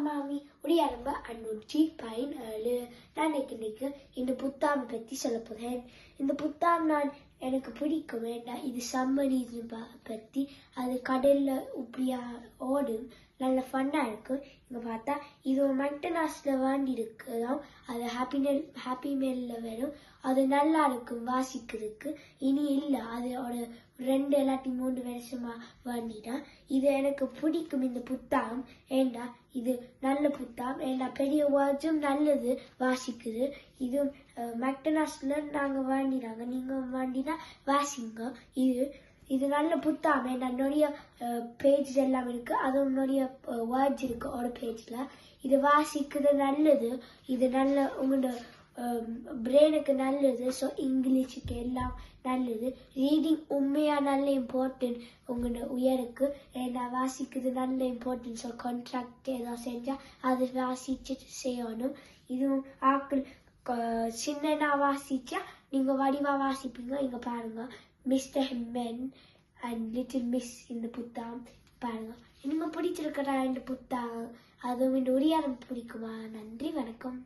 மாமி உடையாரம்ப 517. நான் இன்னைக்கு இந்த புத்தாமை பற்றி சொல்ல போகிறேன். இந்த புத்தாம் எனக்கு பிடிக்கும். வேண்டாம், இது சம்மர் பற்றி. அது கடல்ல இப்படியா ஓடும், நல்ல ஃபன்னா இருக்கும். இங்க பார்த்தா இது ஒரு மெக்டனாஸ்ல வேண்டி இருக்குதான். அது ஹாப்பி மேல்ல வரும். அது நல்லா இருக்கும் வாசிக்கிறதுக்கு. இனி இல்லை, அதோட 2 இல்லாட்டி 3 வருஷமா வேண்டிதான். இது எனக்கு பிடிக்கும் இந்த புத்தகம். ஏண்டா இது நல்ல புத்தகம். ஏண்டா பெரிய வேர்ட்ஸும் நல்லது வாசிக்குது. இது மெக்டனாஸ்ல நாங்க வேண்டினாங்க, நீங்க வேண்டினா வாசிங்க. இது நல்ல புத்தகம். ஏண்டா நிறைய பேஜ் எல்லாம் இருக்கு, அதுவும் நிறைய வேர்ட்ஸ் இருக்கு ஒரு பேஜ்ல. இது வாசிக்கிறது நல்லது. இது நல்ல உங்களோட பிரெயினுக்கு நல்லது. ஸோ இங்கிலீஷுக்கு எல்லாம் நல்லது. ரீடிங் உண்மையா நல்ல இம்பார்ட்டன்ட் உங்களோட உயருக்கு. ஏன்னா வாசிக்கிறது நல்ல இம்பார்ட்டன்ட். ஸோ கான்ட்ராக்ட் ஏதாவது செஞ்சா அது வாசிச்சு செய்யணும். இதுவும் ஆக்கள் சின்ன வாசிச்சா நீங்க வடிவா வாசிப்பீங்க. இங்க பாருங்க, மிஸ்டர் ஹெம்மன் அண்ட் லிட்டில் மிஸ் இந்த புத்தகம் பாருங்க. நீங்க பிடிச்சிருக்கிறா இந்த புத்தகம்? அதுவும் இந்த உரையாடம் பிடிக்குமா? நன்றி, வணக்கம்.